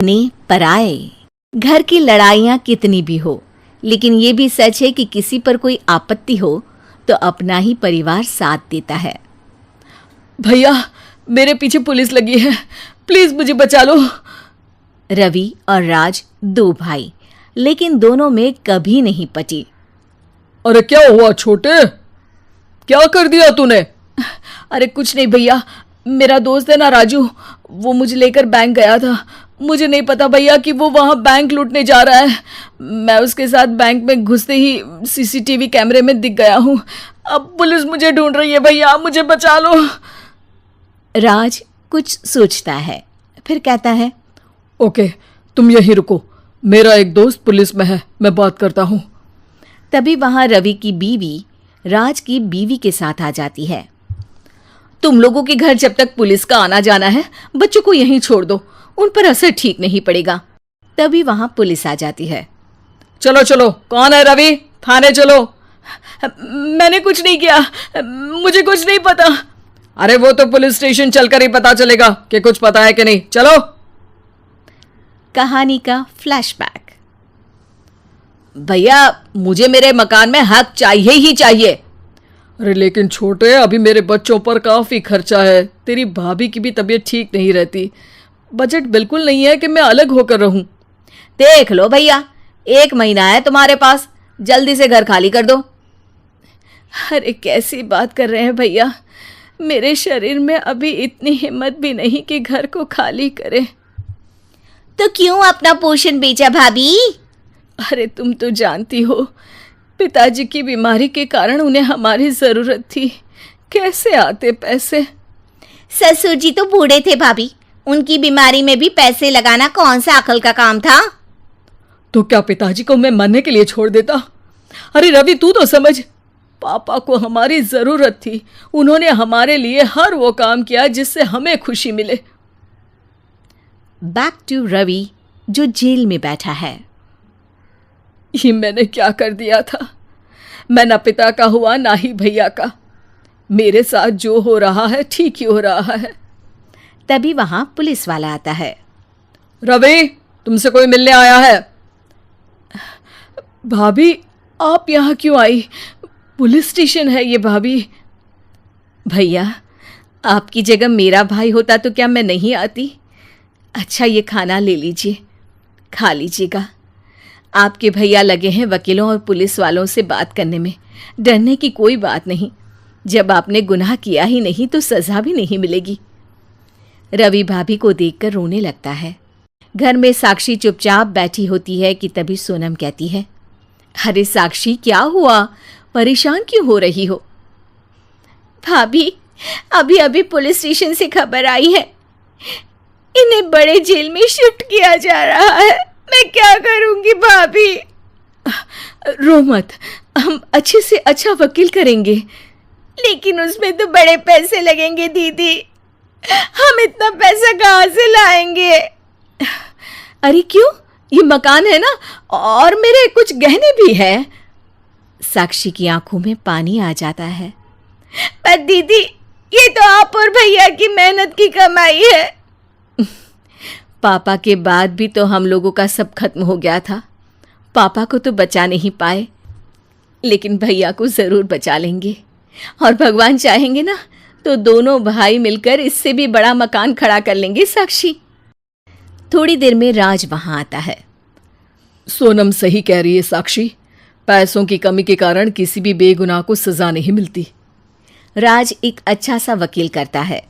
अपने पराए। घर की लड़ाइयाँ कितनी भी हो, लेकिन ये भी सच है कि किसी पर कोई आपत्ति हो तो अपना ही परिवार साथ देता है। भैया, मेरे पीछे पुलिस लगी है, प्लीज मुझे बचा लो। रवि और राज दो भाई, लेकिन दोनों में कभी नहीं पटी। अरे क्या हुआ छोटे, क्या कर दिया तूने? अरे कुछ नहीं भैया, मेरा दोस्त है ना राजू, वो मुझे लेकर बैंक गया था। मुझे नहीं पता भैया कि वो वहाँ बैंक लूटने जा रहा है। मैं उसके साथ बैंक में घुसते ही सीसीटीवी कैमरे में दिख गया हूँ। अब पुलिस मुझे ढूंढ रही है भैया, मुझे बचा लो। राज कुछ सोचता है, फिर कहता है, ओके, तुम यहीं रुको, मेरा एक दोस्त पुलिस में है, मैं बात करता हूँ। तभी वहाँ रवि की बीवी राज की बीवी के साथ आ जाती है। तुम लोगों के घर जब तक पुलिस का आना जाना है, बच्चों को यहीं छोड़ दो, उन पर असर ठीक नहीं पड़ेगा। तभी वहां पुलिस आ जाती है। चलो चलो, कौन है रवि, थाने चलो। मैंने कुछ नहीं किया, मुझे कुछ नहीं पता। अरे वो तो पुलिस स्टेशन चलकर ही पता चलेगा कि कुछ पता है कि नहीं, चलो। कहानी का फ्लैशबैक। भैया, मुझे मेरे मकान में हक चाहिए ही चाहिए। अरे लेकिन छोटे, अभी मेरे बच्चों पर काफी खर्चा है, तेरी भाभी की भी तबीयत ठीक नहीं रहती, बजट बिल्कुल नहीं है कि मैं अलग होकर रहूं। देख लो भैया, 1 महीना है तुम्हारे पास, जल्दी से घर खाली कर दो। अरे कैसी बात कर रहे हैं भैया, मेरे शरीर में अभी इतनी हिम्मत भी नहीं कि घर को खाली करे। तो क्यों अपना पोषण बेचा भाभी? अरे तुम तो जानती हो, पिताजी की बीमारी के कारण उन्हें हमारी जरूरत थी, कैसे आते पैसे। ससुर जी तो बूढ़े थे भाभी, उनकी बीमारी में भी पैसे लगाना कौन सा अकल का काम था। तो क्या पिताजी को मैं मरने के लिए छोड़ देता? अरे रवि, तू तो समझ, पापा को हमारी जरूरत थी, उन्होंने हमारे लिए हर वो काम किया जिससे हमें खुशी मिले। बैक टू रवि, जो जेल में बैठा है। ये मैंने क्या कर दिया था? मैं ना पिता का हुआ ना ही भैया का, मेरे साथ जो हो रहा है ठीक ही हो रहा है। तभी वहां पुलिस वाला आता है। रवि, तुमसे कोई मिलने आया है। भाभी, आप यहाँ क्यों आई? पुलिस स्टेशन है ये भाभी। भैया, आपकी जगह मेरा भाई होता तो क्या मैं नहीं आती? अच्छा, ये खाना ले लीजिए, खा लीजिएगा। आपके भैया लगे हैं वकीलों और पुलिस वालों से बात करने में, डरने की कोई बात नहीं, जब आपने गुनाह किया ही नहीं तो सजा भी नहीं मिलेगी। रवि भाभी को देखकर रोने लगता है। घर में साक्षी चुपचाप बैठी होती है कि तभी सोनम कहती है, अरे साक्षी, क्या हुआ, परेशान क्यों हो रही हो? भाभी, अभी अभी पुलिस स्टेशन से खबर आई है, इन्हें बड़े जेल में शिफ्ट किया जा रहा है, मैं क्या करूंगी भाभी? रो मत, हम अच्छे से अच्छा वकील करेंगे। लेकिन उसमें तो बड़े पैसे लगेंगे दीदी, हम इतना पैसा कहाँ से लाएंगे? अरे क्यों, ये मकान है ना, और मेरे कुछ गहने भी है। साक्षी की आंखों में पानी आ जाता है। पर दीदी, ये तो आप और भैया की मेहनत की कमाई है। पापा के बाद भी तो हम लोगों का सब खत्म हो गया था, पापा को तो बचा नहीं पाए, लेकिन भैया को जरूर बचा लेंगे, और भगवान चाहेंगे ना तो दोनों भाई मिलकर इससे भी बड़ा मकान खड़ा कर लेंगे। साक्षी। थोड़ी देर में राज वहां आता है। सोनम सही कह रही है साक्षी, पैसों की कमी के कारण किसी भी बेगुनाह को सजा नहीं मिलती। राज एक अच्छा सा वकील करता है।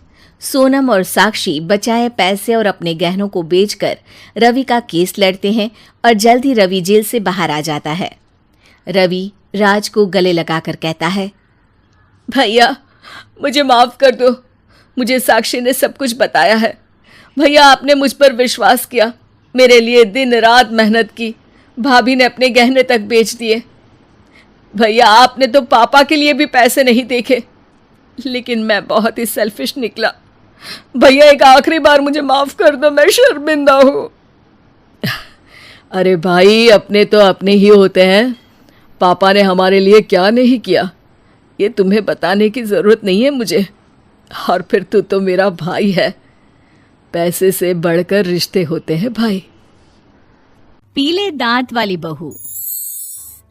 सोनम और साक्षी बचाए पैसे और अपने गहनों को बेचकर रवि का केस लड़ते हैं और जल्द ही रवि जेल से बाहर आ जाता है। रवि राज को गले लगाकर कहता है, भैया मुझे माफ कर दो, मुझे साक्षी ने सब कुछ बताया है। भैया, आपने मुझ पर विश्वास किया, मेरे लिए दिन रात मेहनत की, भाभी ने अपने गहने तक बेच दिए। भैया, आपने तो पापा के लिए भी पैसे नहीं देखे, लेकिन मैं बहुत ही सेल्फिश निकला। भैया, एक आखिरी बार मुझे माफ कर दो, मैं शर्मिंदा हूँ। अरे भाई, अपने तो अपने ही होते हैं, पापा ने हमारे लिए क्या नहीं किया ये तुम्हें बताने की ज़रूरत नहीं है मुझे, और फिर तू तो मेरा भाई है। पैसे से बढ़कर रिश्ते होते हैं भाई। पीले दांत वाली बहू।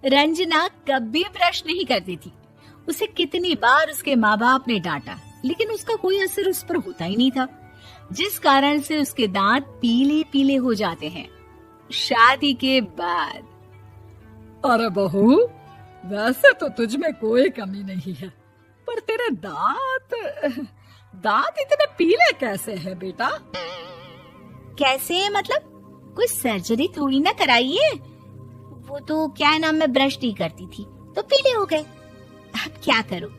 रंजना कभी ब्रश नहीं करती थी। उसे कितनी बार उसके माँ बाप ने डांटा, लेकिन उसका कोई असर उस पर होता ही नहीं था, जिस कारण से उसके दांत पीले पीले हो जाते हैं। शादी के बाद। अरे बहू, वैसे तो तुझ में कोई कमी नहीं है, पर तेरे दांत इतने पीले कैसे हैं बेटा? कैसे मतलब? कोई सर्जरी थोड़ी ना कराई है। वो तो क्या नाम, मैं ब्रश नहीं करती थी तो पीले हो गए। अब क्या करूं?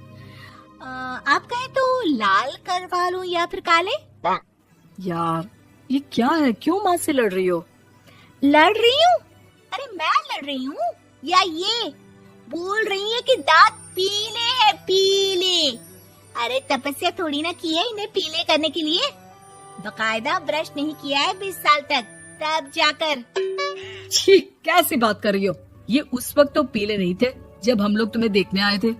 आप कहे तो लाल करवा लूं या फिर काले? यार ये क्या है, क्यों माँ से लड़ रही हो? लड़ रही हूँ? अरे मैं लड़ रही हूँ या ये बोल रही है कि दांत पीले हैं, पीले। अरे तपस्या थोड़ी ना की है इन्हें पीले करने के लिए। बकायदा ब्रश नहीं किया है 20 साल तक, तब जाकर। छी, कैसी बात कर रही हो? ये उस वक्त तो पीले नहीं थे जब हम लोग तुम्हें देखने आए थे।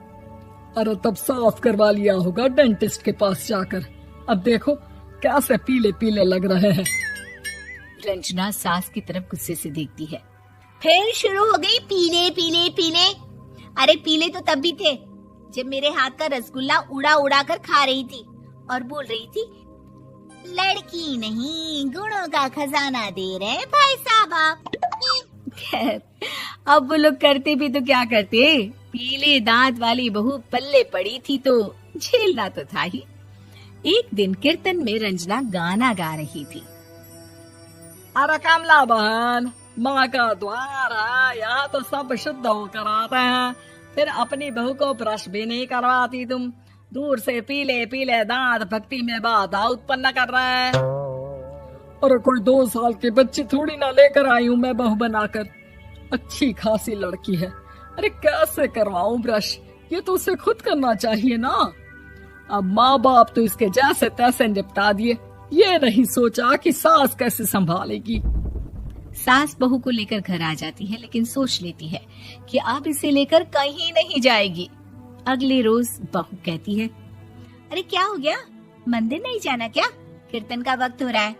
अरे तब साफ करवा लिया होगा डेंटिस्ट के पास जाकर। अब देखो कैसे पीले पीले लग रहे हैं। रंजना सास की तरफ गुस्से से देखती है। फिर शुरू हो गई पीले पीले पीले। अरे पीले तो तब भी थे जब मेरे हाथ का रसगुल्ला उड़ा उड़ा कर खा रही थी और बोल रही थी, लड़की नहीं गुणों का खजाना दे रहे भाई साहब आप। खैर, अब वो लोग करते भी तो क्या करते, पीले दांत वाली बहू पल्ले पड़ी थी तो झेलना तो था ही। एक दिन कीर्तन में रंजना गाना गा रही थी। अरे कमला बहन, माँ का द्वार है, यहाँ तो सब शुद्ध होकर आते हैं, फिर अपनी बहू को ब्रश भी नहीं करवाती तुम। दूर से पीले पीले दांत भक्ति में बाधा उत्पन्न कर रहे हैं। और कोई 2 साल के बच्चे थोड़ी ना लेकर आई हूँ मैं बहू बनाकर। अच्छी खासी लड़की है, अरे कैसे करवाऊं ब्रश? ये तो उसे खुद करना चाहिए ना। अब माँ बाप तो इसके जैसे तैसे निपटा दिए, ये नहीं सोचा कि सास कैसे संभालेगी। सास बहू को लेकर घर आ जाती है, लेकिन सोच लेती है कि अब इसे लेकर कहीं नहीं जाएगी। अगले रोज बहू कहती है, अरे क्या हो गया, मंदिर नहीं जाना क्या? कीर्तन का वक्त हो रहा है।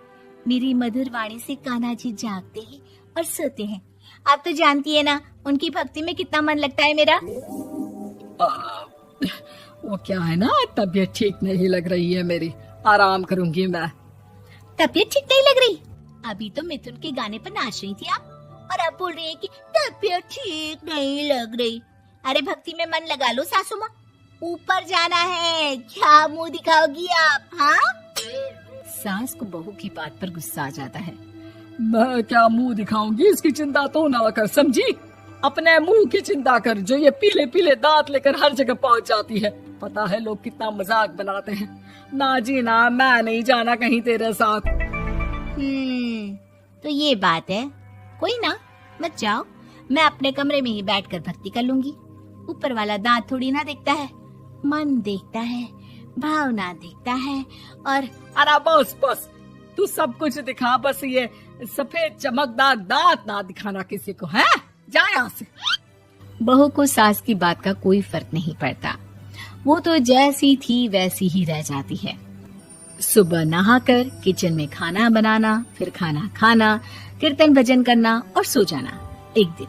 मेरी मधुर वाणी से कान्हा जी जागते हैं और सोते हैं। आप तो जानती है ना उनकी भक्ति में कितना मन लगता है मेरा। वो क्या है ना, तबीयत ठीक नहीं लग रही है मेरी, आराम करूंगी मैं। तबीयत ठीक नहीं लग रही? अभी तो मिथुन के गाने पर नाच रही थी आप, और अब बोल रही है कि तबीयत ठीक नहीं लग रही। अरे भक्ति में मन लगा लो सासू माँ, ऊपर जाना है, क्या मुंह दिखाओगी आप? हाँ? सास को बहू की बात पर गुस्सा आ जाता है। मैं क्या मुंह दिखाऊंगी, इसकी चिंता तो ना कर, समझी? अपने मुंह की चिंता कर, जो ये पीले पीले दांत लेकर हर जगह पहुंच जाती है। पता है लोग कितना मजाक बनाते हैं। ना जी ना, मैं नहीं जाना कहीं तेरे साथ। तो ये बात है। कोई ना, मत जाओ, मैं अपने कमरे में ही बैठकर भक्ति कर लूंगी। ऊपर वाला दांत थोड़ी ना देखता है, मन देखता है, भावना देखता है। और अरे बस बस, तू सब कुछ दिखा, बस ये सफेद चमकदार दांत ना दिखाना किसी को, है? जा यहाँ से। बहू को सास की बात का कोई फर्क नहीं पड़ता, वो तो जैसी थी वैसी ही रह जाती है। सुबह नहाकर किचन में खाना बनाना, फिर खाना खाना, कीर्तन भजन करना और सो जाना। एक दिन,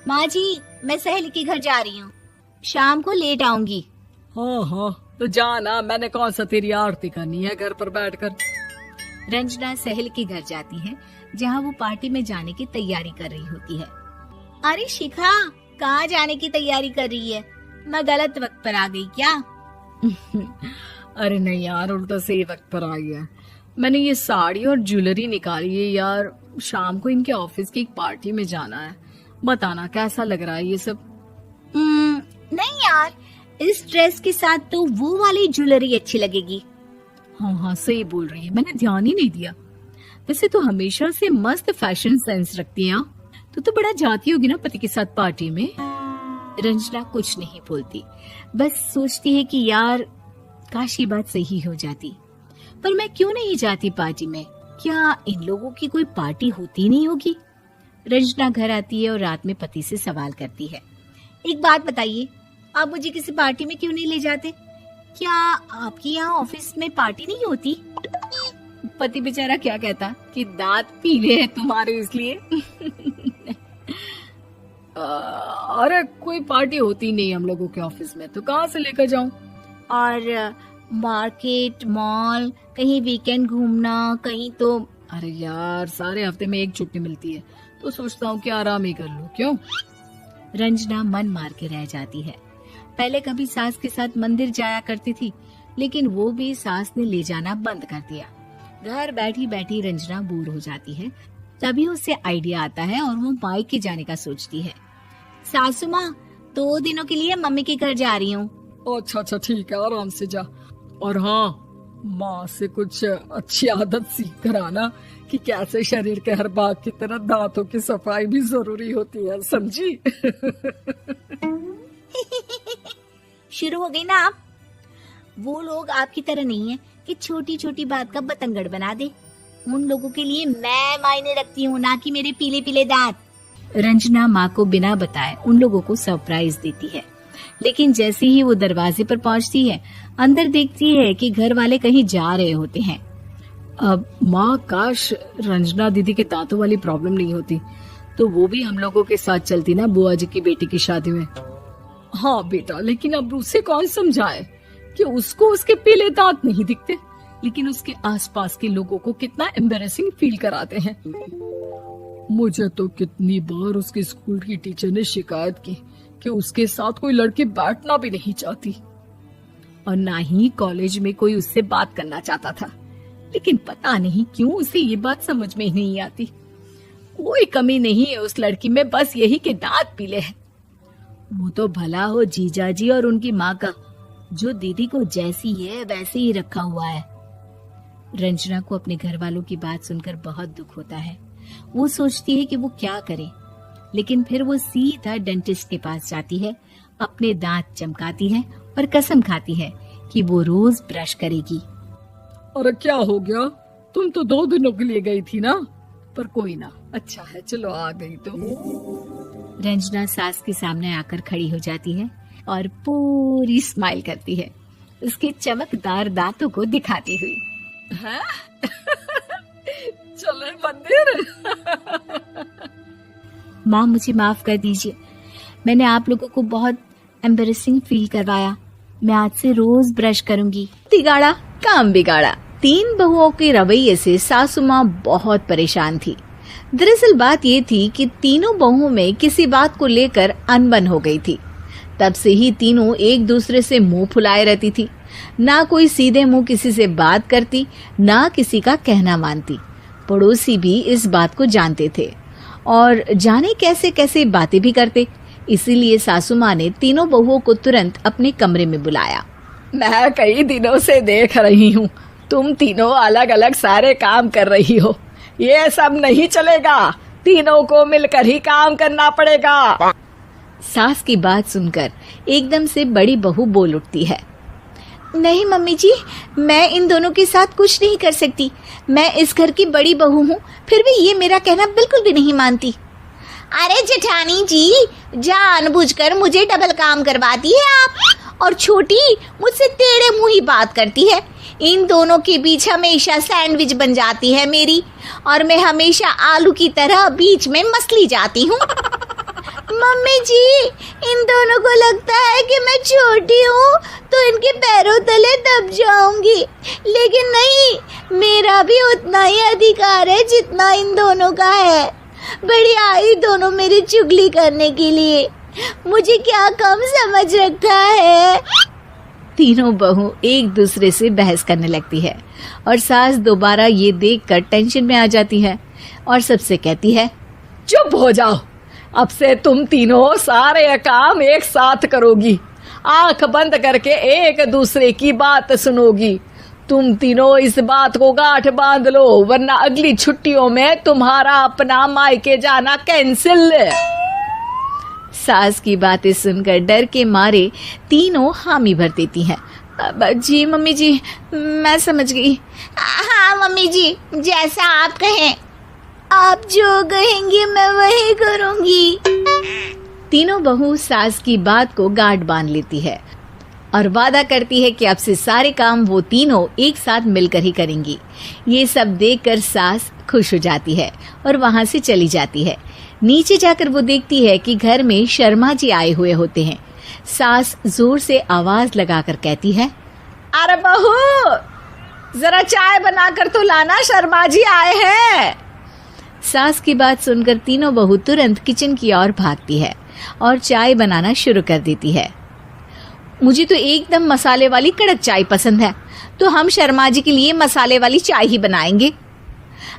माँ जी मैं सहेली के घर जा रही हूँ, शाम को लेट आऊंगी। हाँ, तो जाना, मैंने कौन सा तेरी आरती करनी है घर पर बैठकर। रंजना सहेली के घर जाती है, जहाँ वो पार्टी में जाने की तैयारी कर रही होती है। अरे शिखा, कहाँ जाने की तैयारी कर रही है? मैं गलत वक्त पर आ गई क्या? अरे नहीं यार, उल्टा सही वक्त पर आई है। मैंने ये साड़ी और ज्वेलरी निकाली है यार, शाम को इनके ऑफिस की एक पार्टी में जाना है। बताना कैसा लग रहा है ये सब? नहीं यार, इस ड्रेस के साथ तो वो वाली ज्वेलरी अच्छी लगेगी। हाँ, सही बोल रही है, मैंने ध्यान ही नहीं दिया। वैसे तो हमेशा से मस्त फैशन सेंस रखती है। तो बड़ा जाती होगी ना पति के साथ पार्टी में। रंजना कुछ नहीं बोलती, बस सोचती है कि यार काश ये बात सही हो जाती, पर मैं क्यों नहीं जाती पार्टी में? क्या इन लोगों की कोई पार्टी होती नहीं होगी? रंजना घर आती है और रात में पति से सवाल करती है, एक बात बताइए, आप मुझे किसी पार्टी में क्यों नहीं ले जाते? क्या आपके यहाँ ऑफिस में पार्टी नहीं होती? पति बेचारा क्या कहता कि दांत पीले हैं तुम्हारे इसलिए। अरे कोई पार्टी होती नहीं हम लोगों के ऑफिस में, तो कहाँ से लेकर जाऊं? और मार्केट, मॉल, कहीं वीकेंड घूमना, कहीं तो। अरे यार, सारे हफ्ते में एक छुट्टी मिलती है, तो सोचता हूँ कि आराम ही कर लूं। क्यों? रंजना मन मार के रह जाती है। पहले कभी सास के साथ मंदिर जाया करती थी, लेकिन वो भी सास ने ले जाना बंद कर दिया। घर बैठी बैठी रंजना बोर हो जाती है। तभी उसे आइडिया आता है और वो मायके जाने का सोचती है। सासू माँ, 2 दिनों के लिए मम्मी के घर जा रही हूँ। अच्छा अच्छा ठीक है, आराम से जा। और हाँ, माँ से कुछ अच्छी आदत सीख कर आना कि कैसे शरीर के हर भाग की तरह दांतों की सफाई भी जरूरी होती है, समझी? शुरू हो गई ना आप। वो लोग आपकी तरह नहीं है कि छोटी छोटी बात का बतंगड़ बना दे। उन लोगों के लिए मैं मायने रखती हूँ, ना कि मेरे पीले पीले दांत। रंजना माँ को बिना बताए उन लोगों को सरप्राइज देती है, लेकिन जैसे ही वो दरवाजे पर पहुँचती है, अंदर देखती है कि घर वाले कहीं जा रहे होते हैं। अब माँ, काश रंजना दीदी के दांतों वाली प्रॉब्लम नहीं होती, तो वो भी हम लोगों के साथ चलती ना बुआ जी की बेटी की शादी में। हाँ बेटा, लेकिन अब उसे कौन समझाए कि उसको उसके पीले दांत नहीं दिखते, लेकिन उसके आसपास के लोगों को कितना एम्बैरेसिंग फील कराते हैं। मुझे तो कितनी बार उसके स्कूल की टीचर ने शिकायत की कि उसके साथ कोई लड़की बैठना भी नहीं चाहती, और ना ही कॉलेज में कोई उससे बात करना चाहता था। लेकिन पता नहीं क्यों उसे ये बात समझ में ही नहीं आती। कोई कमी नहीं है उस लड़की में, बस यही कि दांत पीले हैं। वो तो भला हो जीजा जी और उनकी माँ का, जो दीदी को जैसी है वैसे ही रखा हुआ है। रंजना को अपने घर वालों की बात सुनकर बहुत दुख होता है। वो सोचती है कि वो क्या करे, लेकिन फिर वो सीधा डेंटिस्ट के पास जाती है, अपने दांत चमकाती है और कसम खाती है कि वो रोज ब्रश करेगी। अरे क्या हो गया? तुम तो 2 दिनों के लिए गई थी ना, पर कोई ना, अच्छा है, चलो आ गई तो। रंजना सास के सामने आकर खड़ी हो जाती है और पूरी स्माइल करती है, उसके चमकदार दांतों को दिखाती हुई। है? चले मंदिर। माँ, मुझे माफ कर दीजिए, मैंने आप लोगों को बहुत एम्बैरेसिंग फील करवाया। मैं आज से रोज ब्रश करूंगी। तिगाड़ा काम बिगाड़ा। 3 बहुओं के रवैये से सासू माँ बहुत परेशान थी। दरअसल बात ये थी कि तीनों बहुओं में किसी बात को लेकर अनबन हो गई थी। तब से ही तीनों एक दूसरे से मुंह फुलाए रहती थी। ना कोई सीधे मुंह किसी से बात करती, ना किसी का कहना मानती। पड़ोसी भी इस बात को जानते थे और जाने कैसे कैसे बातें भी करते। इसीलिए सासू माँ ने तीनों बहुओं को तुरंत अपने कमरे में बुलाया। मैं कई दिनों से देख रही हूँ, तुम तीनों अलग अलग सारे काम कर रही हो। ये सब नहीं चलेगा, तीनों को मिलकर ही काम करना पड़ेगा। सास की बात सुनकर एकदम से बड़ी बहू बोल उठती है। नहीं मम्मी जी, मैं इन दोनों के साथ कुछ नहीं कर सकती। मैं इस घर की बड़ी बहू हूँ, फिर भी ये मेरा कहना बिल्कुल भी नहीं मानती। अरे जेठानी जी, जानबूझकर मुझे डबल काम करवाती है आप, और छोटी मुझसे टेढ़े मुंह ही बात करती है। इन दोनों के बीच हमेशा सैंडविच बन जाती है मेरी, और मैं हमेशा आलू की तरह बीच में मसली जाती हूँ। मम्मी जी, इन दोनों को लगता है कि मैं छोटी हूँ तो इनके पैरों तले दब जाऊंगी, लेकिन नहीं, मेरा भी उतना ही अधिकार है जितना इन दोनों का है। बढ़िया ही दोनों मेरी चुगली करने के लिए, मुझे क्या कम समझ रखा है। तीनों बहू एक दूसरे से बहस करने लगती है और सास दोबारा ये देखकर टेंशन में आ जाती है और सबसे कहती है, चुप हो जाओ, अब से तुम तीनों सारे काम एक साथ करोगी, आंख बंद करके एक दूसरे की बात सुनोगी। तुम तीनों इस बात को गांठ बांध लो, वरना अगली छुट्टियों में तुम्हारा अपना मायके जाना कैंसिल। सास की बातें सुनकर डर के मारे तीनों हामी भर देती हैं। जी मम्मी जी, मैं समझ गई। हाँ मम्मी जी, जैसा आप कहें, आप जो कहेंगी मैं वही करूंगी। तीनों बहू सास की बात को गांठ बांध लेती है और वादा करती है कि अब से सारे काम वो तीनों एक साथ मिलकर ही करेंगी। ये सब देखकर सास खुश हो जाती है और वहाँ से चली जाती है। नीचे जाकर वो देखती है कि घर में शर्मा जी आए हुए होते हैं। सास जोर से आवाज लगाकर कहती है, अरे बहू, जरा चाय बनाकर तो लाना, शर्मा जी आए हैं। सास की बात सुनकर तीनों बहू तुरंत किचन की ओर भागती है और चाय बनाना शुरू कर देती है। मुझे तो एकदम मसाले वाली कड़क चाय पसंद है, तो हम शर्मा जी के लिए मसाले वाली चाय ही बनाएंगे।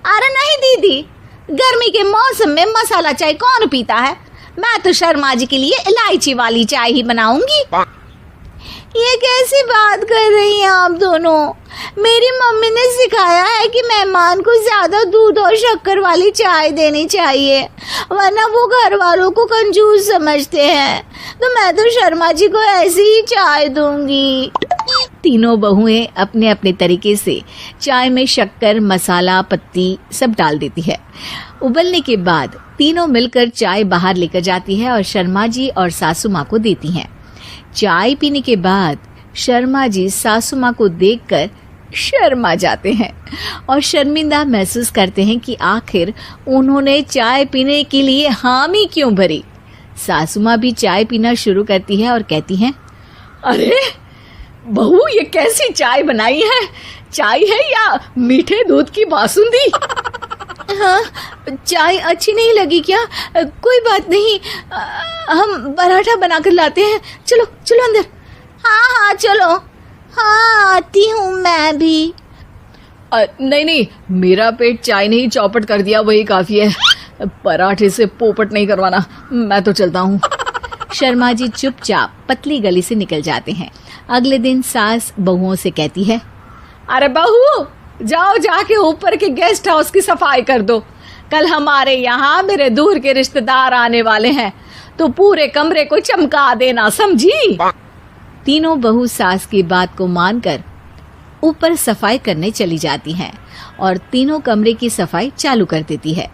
अरे नहीं दीदी, गर्मी के मौसम में मसाला चाय कौन पीता है? मैं तो शर्मा जी के लिए इलायची वाली चाय ही बनाऊंगी। ये कैसी बात कर रही हैं आप दोनों? मेरी मम्मी ने सिखाया है कि मेहमान को ज्यादा दूध और शक्कर वाली चाय देनी चाहिए, वरना वो घर वालों को कंजूस समझते हैं। तो मैं तो शर्मा जी को ऐसी ही चाय दूंगी। तीनों बहुएं अपने अपने तरीके से चाय में शक्कर, मसाला, पत्ती सब डाल देती है। उबलने के बाद तीनों मिलकर चाय बाहर लेकर जाती है और शर्मा जी और सासू माँ को देती हैं। चाय पीने के बाद शर्मा जी सासू माँ को देखकर शर्मा जाते हैं और शर्मिंदा महसूस करते हैं कि आखिर उन्होंने चाय पीने के लिए हामी क्यों भरी। सासू माँ भी चाय पीना शुरू करती है और कहती हैं, अरे बहू, ये कैसी चाय बनाई है? चाय है या मीठे दूध की बासुंदी? हाँ, चाय अच्छी नहीं लगी क्या? कोई बात नहीं, हम पराठा बनाकर लाते हैं। चलो चलो अंदर। हाँ हाँ चलो। हाँ आती हूँ मैं भी। नहीं नहीं, मेरा पेट चाय ने ही चौपट कर दिया, वही काफी है। पराठे से पोपट नहीं करवाना, मैं तो चलता हूँ। शर्मा जी चुपचाप पतली गली से निकल जाते हैं। अगले दिन सास बहुओं से कहती है, अरे बहू, जाओ जाके ऊपर के गेस्ट हाउस की सफाई कर दो। कल हमारे यहाँ मेरे दूर के रिश्तेदार आने वाले हैं, तो पूरे कमरे को चमका देना, समझी? तीनों बहू सास की बात को मानकर ऊपर सफाई करने चली जाती हैं और तीनों कमरे की सफाई चालू कर देती है।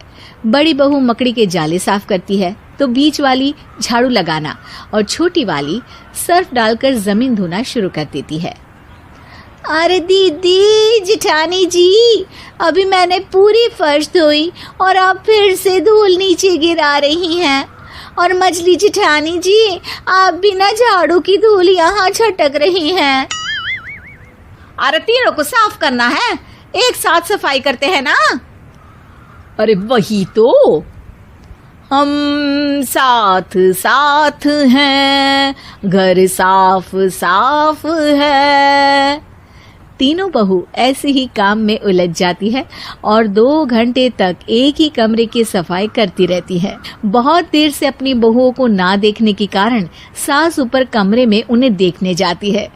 बड़ी बहू मकड़ी के जाले साफ करती है, तो बीच वाली झाड़ू लगाना और छोटी वाली सर्फ डालकर जमीन धोना शुरू कर देती है। अरे दीदी, जिठानी जी, अभी मैंने पूरी फर्श धोई और आप फिर से धूल नीचे गिरा रही हैं। और मछली जिठानी जी, आप बिना झाड़ू की धूल यहाँ छटक रही हैं। अरे तीनों को साफ करना है, एक साथ सफाई करते हैं ना। अरे वही तो, हम साथ साथ हैं, घर साफ साफ है। तीनों बहू ऐसे ही काम में उलझ जाती है और 2 घंटे तक एक ही कमरे की सफाई करती रहती है। बहुत देर से अपनी बहुओं को ना देखने के कारण सास ऊपर कमरे में उन्हें देखने जाती है,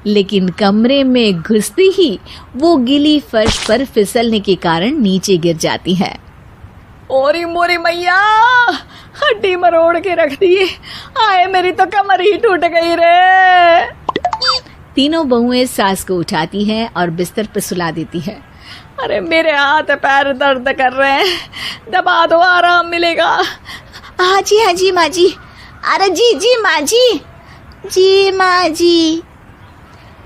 लेकिन कमरे में घुसती ही वो गीली फर्श पर फिसलने के कारण नीचे गिर जाती है। ओरी मोरी मैया, हड्डी मरोड़ के रख दी, आए मेरी तो कमर ही टूट गई रे। तीनों बहुएं सास को उठाती हैं और बिस्तर पर सुला देती है। अरे मेरे हाथ पैर दर्द कर रहे हैं, दबा दो, आराम मिलेगा। हाँ जी माँ जी। अरे जी माँ जी, जी माँ जी।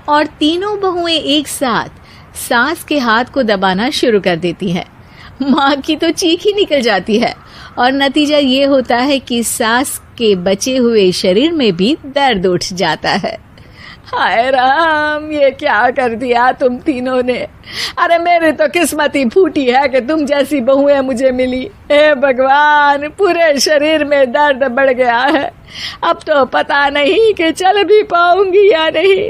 और तीनों बहुएं एक साथ सास के हाथ को दबाना शुरू कर देती हैं। माँ की तो चीख ही निकल जाती है और नतीजा ये होता है कि सास के बचे हुए शरीर में भी दर्द उठ जाता है। हाय राम, ये क्या कर दिया तुम तीनों ने। अरे मेरी तो किस्मत ही फूटी है कि तुम जैसी बहुएं मुझे मिली। हे भगवान, पूरे शरीर में दर्द बढ़ गया है, अब तो पता नहीं कि चल भी पाऊंगी या नहीं।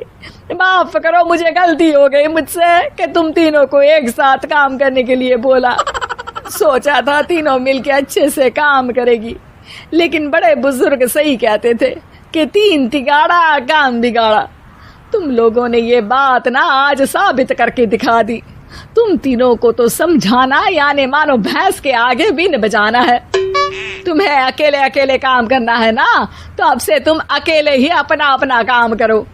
माफ करो, मुझे गलती हो गई मुझसे कि तुम तीनों को एक साथ काम करने के लिए बोला। सोचा था तीनों मिलके अच्छे से काम करेगी, लेकिन बड़े बुजुर्ग सही कहते थे कि 3 तिगाड़ा काम बिगाड़ा। तुम लोगों ने ये बात ना आज साबित करके दिखा दी। तुम तीनों को तो समझाना यानी मानो भैंस के आगे बीन बजाना है। तुम्हें अकेले अकेले काम करना है ना, तो अब से तुम अकेले ही अपना अपना काम करो।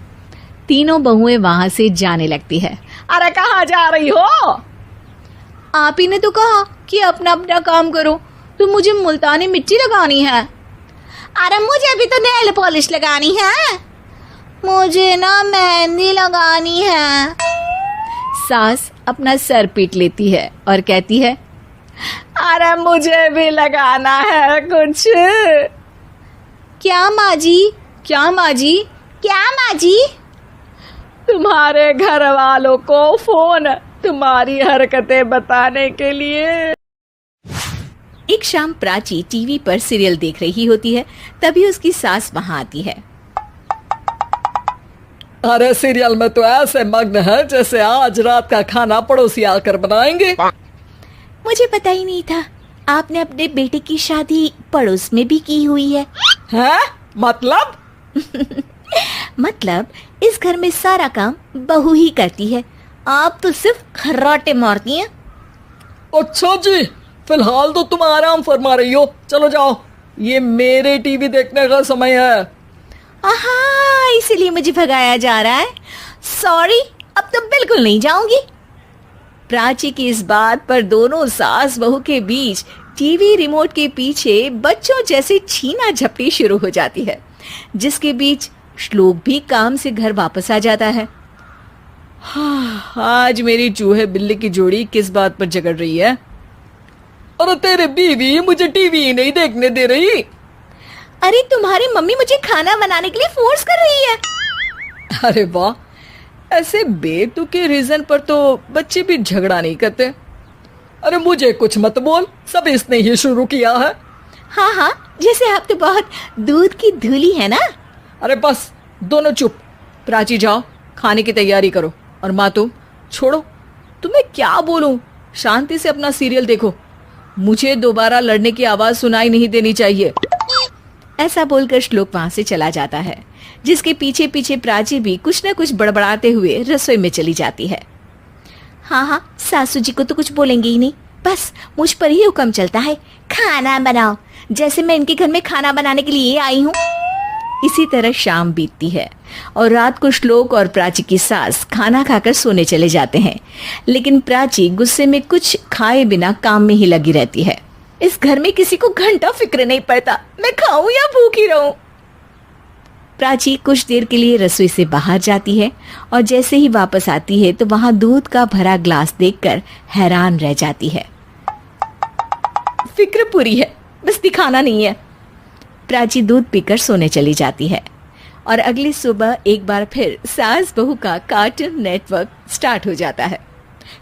तीनों बहुएं वहां से जाने लगती है। अरे कहाँ जा रही हो? आप ही ने तो कहा कि अपना अपना काम करो, तो मुझे मुल्तानी मिट्टी लगानी है। अरे मुझे भी तो नेल पॉलिश लगानी है। मुझे ना मेहंदी लगानी है। सास अपना सर पीट लेती है और कहती है, अरे मुझे भी लगाना है कुछ। क्या माँ जी? क्या माँ जी? क्या माँ जी? तुम्हारे घर वालों को फोन तुम्हारी हरकतें बताने के लिए। एक शाम प्राची टीवी पर सीरियल देख रही होती है, तभी उसकी सास वहां आती है। अरे सीरियल में तो ऐसे मग्न है जैसे आज रात का खाना पड़ोसी आकर बनाएंगे। मुझे पता ही नहीं था आपने अपने बेटे की शादी पड़ोस में भी की हुई है। हैं? मतलब? मतलब इस घर में सारा काम बहू ही करती है, आप तो सिर्फ खर्राटे मारती हैं। अच्छा जी, फिलहाल तो तुम आराम फरमा रही हो, चलो जाओ, ये मेरे टीवी देखने का समय है। आहा, इसीलिए मुझे भगाया जा रहा है। सॉरी, अब तो बिल्कुल नहीं जाऊंगी। प्राची की इस बात पर दोनों सास बहू के बीच टीवी रिमोट के पीछे बच्चों जैसे छीना झपटी शुरू हो जाती है, जिसके बीच श्लोक भी काम से घर वापस आ जाता है। आज मेरी चूहे बिल्ली की जोड़ी किस बात पर झगड़ रही है? अरे तेरे बीवी मुझे टीवी ही नहीं देखने दे रही। अरे तुम्हारी मम्मी मुझे खाना बनाने के लिए फोर्स कर रही है। अरे वाह, ऐसे बेतुके रीजन पर तो बच्चे भी झगड़ा नहीं करते। अरे मुझे कुछ मत बोल, सब इसने ही शुरू किया है। हाँ हाँ, जैसे आप तो बहुत दूध की धूली है ना। अरे बस, दोनों चुप। प्राची जाओ, खाने की तैयारी करो। और माँ तुम छोड़ो, तुम्हें क्या बोलूं, शांति से अपना सीरियल देखो, मुझे दोबारा लड़ने की आवाज सुनाई नहीं देनी चाहिए। ऐसा बोलकर श्लोक वहां से चला जाता है, जिसके पीछे पीछे प्राची भी कुछ न कुछ बड़बड़ाते हुए रसोई में चली जाती है। हाँ हाँ, सासू जी को तो कुछ बोलेंगे ही नहीं, बस मुझ पर ही हुक्म चलता है, खाना बनाओ, जैसे मैं इनके घर में खाना बनाने के लिए आई हूँ। इसी तरह शाम बीतती है और रात को श्लोक और प्राची की सास खाना खाकर सोने चले जाते हैं, लेकिन प्राची गुस्से में कुछ खाए बिना काम में ही लगी रहती है। इस घर में किसी को घंटा फिक्र नहीं पड़ता, मैं खाऊं या भूखी रहूं। प्राची कुछ देर के लिए रसोई से बाहर जाती है और जैसे ही वापस आती है तो वहां दूध का भरा ग्लास देखकर हैरान रह जाती है। फिक्र पूरी है, बस दिखाना नहीं है। प्राची दूध पीकर सोने चली जाती है और अगली सुबह एक बार फिर सास बहू का कार्टून नेटवर्क स्टार्ट हो जाता है।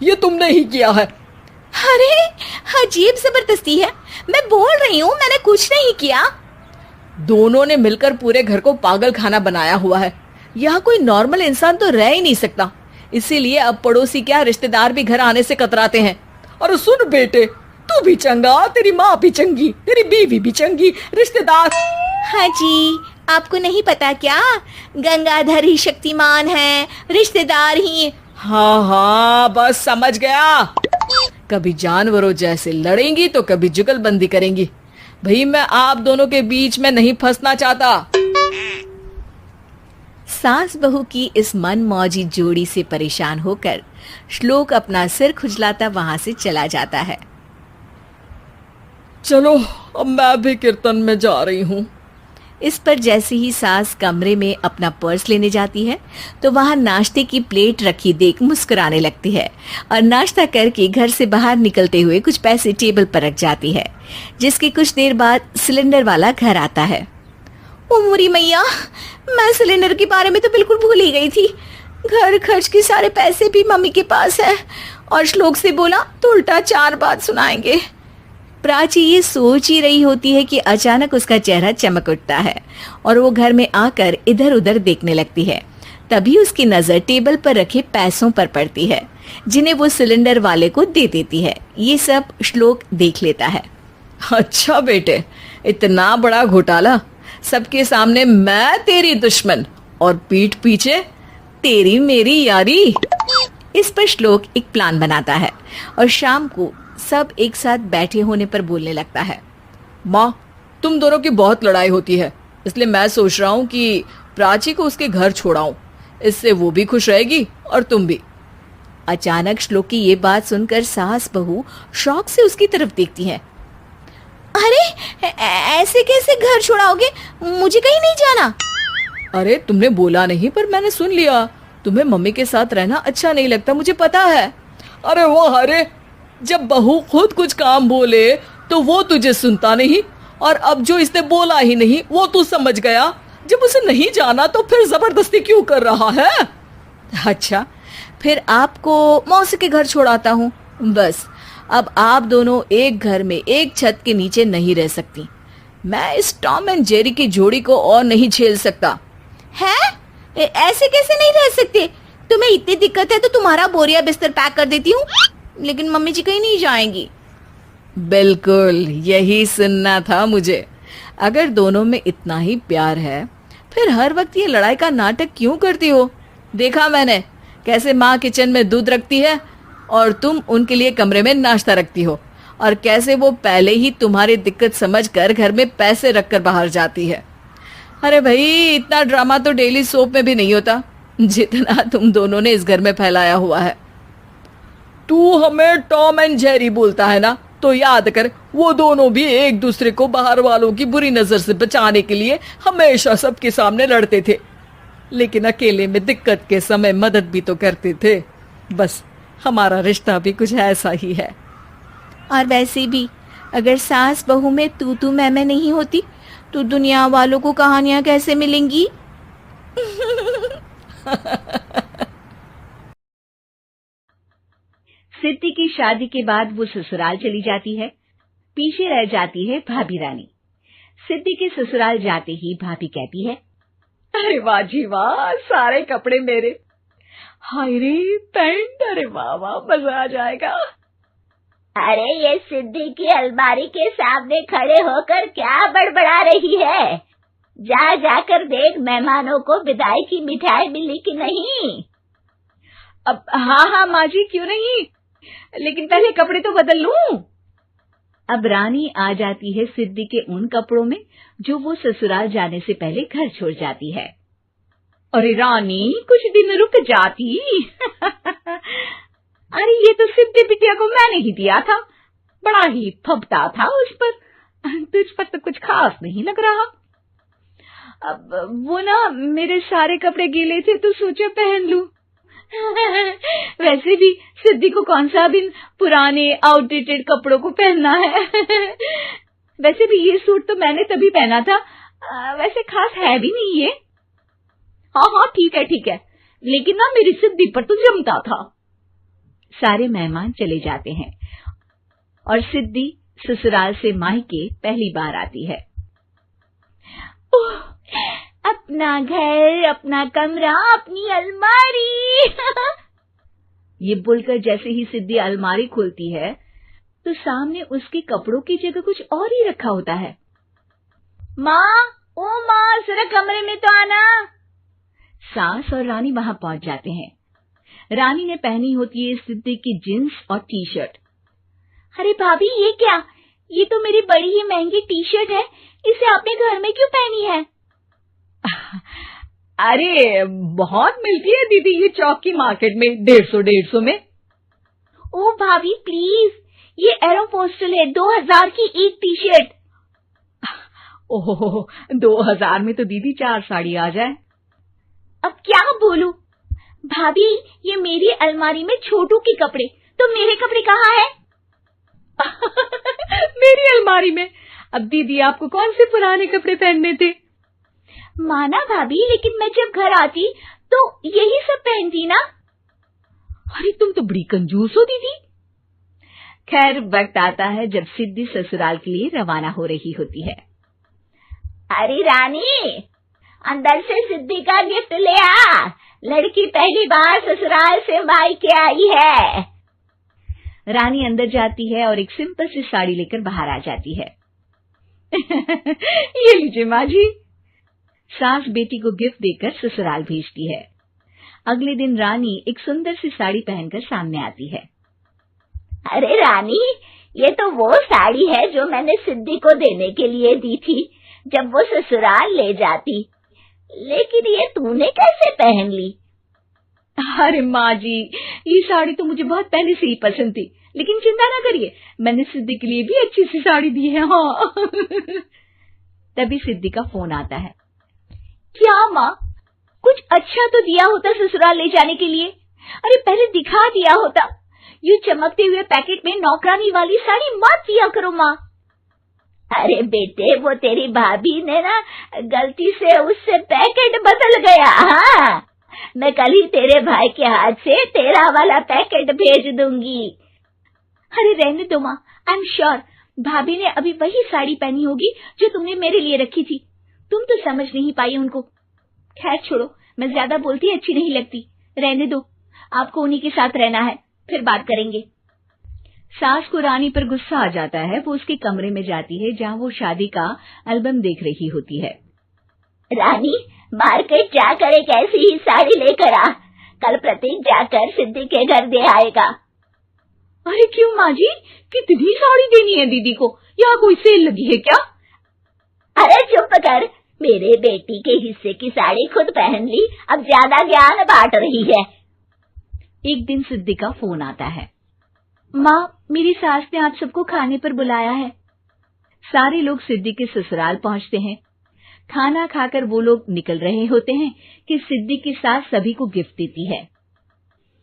ये तुमने ही किया है। अरे अजीब जबरदस्ती है, मैं बोल रही हूँ मैंने कुछ नहीं किया। दोनों ने मिलकर पूरे घर को पागल खाना बनाया हुआ है। यहाँ कोई नॉर्मल इंसान तो रह ही नहीं सकता, इसीलिए अब पड़ोसी क्या रिश्तेदार भी घर आने से कतराते हैं। और सुन बेटे, तू भी चंगा, तेरी माँ भी चंगी, तेरी बीवी भी चंगी, रिश्तेदार। हाँ जी, आपको नहीं पता क्या, गंगाधर ही शक्तिमान है, रिश्तेदार ही। हाँ हाँ, बस समझ गया। कभी जानवरों जैसे लड़ेंगी तो कभी जुगलबंदी करेंगी। भाई मैं आप दोनों के बीच में नहीं फंसना चाहता। सास बहू की इस मनमौजी जोड़ी से परेशान होकर श्लोक अपना सिर खुजलाता वहां से चला जाता है। चलो अब मैं भी कीर्तन में जा रही हूँ। इस पर जैसे ही सास कमरे में अपना पर्स लेने जाती है तो वहां नाश्ते की प्लेट रखी देख मुस्कुराने लगती है और नाश्ता करके घर से बाहर निकलते हुए कुछ पैसे टेबल पर रख जाती है, जिसके कुछ देर बाद सिलेंडर वाला घर आता है। ओ मोरी मैया, मैं सिलेंडर के बारे में तो बिल्कुल भूल ही गई थी। घर खर्च के सारे पैसे भी मम्मी के पास है और श्लोक से बोला तो उल्टा 4 बात सुनाएंगे। प्राची ये सोच ही रही होती है कि अचानक उसका चेहरा चमक उठता है और वो घर में आकर इधर उधर देखने लगती है। तभी उसकी नजर टेबल पर रखे पैसों पर पड़ती है, जिन्हें वो सिलेंडर वाले को दे देती है। ये सब श्लोक देख लेता है। अच्छा बेटे, इतना बड़ा घोटाला, सबके सामने मैं तेरी दुश्मन और पीठ पीछे तेरी मेरी यारी। इस पर श्लोक एक प्लान बनाता है और शाम को सब एक साथ बैठे होने पर बोलने लगता है। माँ, तुम दोनों की बहुत लड़ाई होती है, इसलिए मैं सोच रहा हूँ कि प्राची को उसके घर छोड़ाऊं, इससे वो भी खुश रहेगी और तुम भी। अचानक श्लोक की ये बात सुनकर सास बहू शौक से उसकी तरफ देखती हैं। अरे ऐसे कैसे घर छोड़ाओगे, मुझे कहीं नहीं जाना। अरे तुमने बोला नहीं पर मैंने सुन लिया। तुम्हें मम्मी के साथ रहना अच्छा नहीं लगता, मुझे पता है। अरे वो अरे, जब बहू खुद कुछ काम बोले तो वो तुझे सुनता नहीं, और अब जो इसने बोला ही नहीं वो तू समझ गया। जब उसे नहीं जाना तो फिर जबरदस्ती क्यों कर रहा है? अच्छा, फिर आपको मौसी के घर छोड़ाता हूँ। बस अब आप दोनों एक घर में एक छत के नीचे नहीं रह सकती। मैं इस टॉम एंड जेरी की जोड़ी को और नहीं झेल सकता। है? ऐसे कैसे नहीं रह सकते? तुम्हें इतनी दिक्कत है तो तुम्हारा बोरिया बिस्तर पैक कर देती हूँ, लेकिन मम्मी जी कहीं नहीं जाएंगी। बिल्कुल यही सुनना था मुझे। अगर दोनों में इतना ही प्यार है फिर हर वक्त ये लड़ाई का नाटक क्यों करती हो? देखा मैंने कैसे माँ किचन में दूध रखती है और तुम उनके लिए कमरे में नाश्ता रखती हो, और कैसे वो पहले ही तुम्हारी दिक्कत समझकर घर में पैसे रखकर बाहर जाती है। अरे भाई, इतना ड्रामा तो डेली सोप में भी नहीं होता जितना तुम दोनों ने इस घर में फैलाया हुआ है। तू हमें टॉम एंड जेरी बोलता है ना, तो याद कर वो दोनों भी एक दूसरे को बाहर वालों की बुरी नजर से बचाने के लिए हमेशा सबके सामने लड़ते थे, लेकिन अकेले में दिक्कत के समय मदद भी तो करते थे। बस हमारा रिश्ता भी कुछ ऐसा ही है। और वैसे भी अगर सास बहू में तू मैं नहीं होती तो दुनिया वालों को कहानियां कैसे मिलेंगी? सिद्धि की शादी के बाद वो ससुराल चली जाती है। पीछे रह जाती है भाभी रानी। सिद्धि के ससुराल जाते ही भाभी कहती है, अरे वाह जी वाह, सारे कपड़े मेरे। हाय रे पैंट, अरे वाह वाह, मजा आ जाएगा। अरे ये सिद्धि की अलमारी के सामने खड़े होकर क्या बड़बड़ा रही है? जा जाकर देख मेहमानों को विदाई की मिठाई मिली कि नहीं। अब हाँ माँ जी, क्यों नहीं, लेकिन पहले कपड़े तो बदल लूं। अब रानी आ जाती है सिद्धि के उन कपड़ों में जो वो ससुराल जाने से पहले घर छोड़ जाती है। अरे रानी, कुछ दिन रुक जाती। अरे ये तो सिद्धि बिटिया को मैंने ही दिया था, बड़ा ही फबता था उस पर, तुझ पर तो कुछ खास नहीं लग रहा। अब वो ना मेरे सारे कपड़े गीले थे तो सोचा पहन लूं। वैसे भी सिद्धि को कौन सा दिन पुराने आउटडेटेड कपड़ों को पहनना है। वैसे भी ये सूट तो मैंने तभी पहना था, वैसे खास है भी नहीं ये। हाँ ठीक है, लेकिन ना मेरी सिद्धि पर तो जमता था। सारे मेहमान चले जाते हैं और सिद्धि ससुराल से मायके पहली बार आती है। अपना घर, अपना कमरा, अपनी अलमारी। ये बोलकर जैसे ही सिद्धि अलमारी खोलती है तो सामने उसके कपड़ों की जगह कुछ और ही रखा होता है। माँ, ओ माँ, जरा कमरे में तो आना। सास और रानी वहां पहुंच जाते हैं। रानी ने पहनी होती है सिद्धि की जींस और टी शर्ट। अरे भाभी, ये क्या? ये तो मेरी बड़ी ही महंगी टी शर्ट है, इसे आपने घर में क्यों पहनी है? अरे बहुत मिलती है दीदी ये चौक की मार्केट में, 150 में। ओ भाभी प्लीज, ये एरोपोस्टल है, 2000 की एक टी शर्ट। ओह, 2000 में तो दीदी 4 साड़ी आ जाए। अब क्या बोलूं? भाभी, ये मेरी अलमारी में छोटू के कपड़े, तो मेरे कपड़े कहाँ हैं? मेरी अलमारी में? अब दीदी आपको कौन से पुराने कपड़े पहनने थे? माना भाभी, लेकिन मैं जब घर आती तो यही सब पहनती ना। अरे तुम तो बड़ी कंजूस हो दीदी। खैर, वक्त आता है जब सिद्धि ससुराल के लिए रवाना हो रही होती है। अरे रानी, अंदर से सिद्धि का गिफ्ट ले आ, लड़की पहली बार ससुराल से मायके आई है। रानी अंदर जाती है और एक सिंपल सी साड़ी लेकर बाहर आ जाती है। ये लीजिए माँ जी। सास बेटी को गिफ्ट देकर ससुराल भेजती है। अगले दिन रानी एक सुंदर सी साड़ी पहनकर सामने आती है। अरे रानी, ये तो वो साड़ी है जो मैंने सिद्धि को देने के लिए दी थी जब वो ससुराल ले जाती, लेकिन ये तूने कैसे पहन ली? अरे माँ जी, ये साड़ी तो मुझे बहुत पहले से ही पसंद थी, लेकिन चिंता ना करिए, मैंने सिद्धि के लिए भी अच्छी सी साड़ी दी है। हाँ। तभी सिद्धि का फोन आता है। क्या माँ, कुछ अच्छा तो दिया होता ससुराल ले जाने के लिए। अरे पहले दिखा दिया होता। ये चमकते हुए पैकेट में नौकरानी वाली साड़ी मत दिया करो माँ। अरे बेटे, वो तेरी भाभी ने ना गलती से उससे पैकेट बदल गया। हाँ, मैं कल ही तेरे भाई के हाथ से तेरा वाला पैकेट भेज दूंगी। अरे रहने दो माँ, आई एम श्योर भाभी ने अभी वही साड़ी पहनी होगी जो तुमने मेरे लिए रखी थी। तुम तो समझ नहीं पाई उनको। खैर छोड़ो, मैं ज्यादा बोलती अच्छी नहीं लगती। रहने दो, आपको उन्हीं के साथ रहना है, फिर बात करेंगे। सास को रानी पर गुस्सा आ जाता है। वो उसके कमरे में जाती है जहाँ वो शादी का एल्बम देख रही होती है। रानी, मार्केट जाकर एक ऐसी ही साड़ी लेकर आ। कल प्रतीक जाकर सिद्धि के घर दे आएगा। अरे क्यों माँ जी, कितनी साड़ी देनी है दीदी को? यहाँ कोई सेल लगी है क्या? अरे चुप कर, मेरे बेटी के हिस्से की साड़ी खुद पहन ली, अब ज्यादा ज्ञान बांट रही है। एक दिन सिद्धि का फोन आता है। माँ, मेरी सास ने आप सबको खाने पर बुलाया है। सारे लोग सिद्धि के ससुराल पहुँचते हैं। खाना खाकर वो लोग निकल रहे होते हैं कि सिद्धि की सास सभी को गिफ्ट देती है।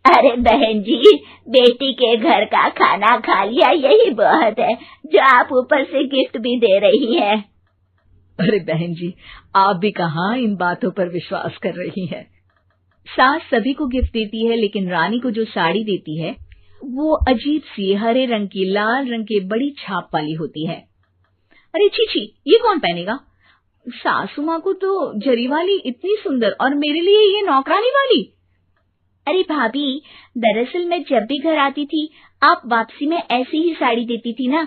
अरे बहन जी, बेटी के घर का खाना खा लिया, यही बहुत है जो आप ऊपर से गिफ्ट भी दे रही है। अरे बहन जी, आप भी कहाँ इन बातों पर विश्वास कर रही हैं। सास सभी को गिफ्ट देती है, लेकिन रानी को जो साड़ी देती है वो अजीब सी हरे रंग की लाल रंग की बड़ी छाप वाली होती है। अरे छी, ये कौन पहनेगा? सासू माँ को तो जरी वाली इतनी सुंदर, और मेरे लिए ये नौकरानी वाली। अरे भाभी, दरअसल मैं जब भी घर आती थी आप वापसी में ऐसी ही साड़ी देती थी ना,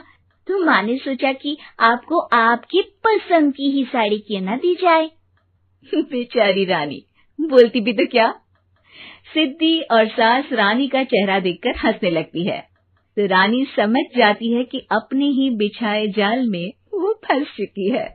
तो माँ ने सोचा कि आपको आपकी पसंद की ही साड़ी क्यों ना दी जाए। बेचारी रानी, बोलती भी तो क्या। सिद्धि और सास रानी का चेहरा देखकर हंसने लगती है, तो रानी समझ जाती है कि अपने ही बिछाए जाल में वो फंस चुकी है।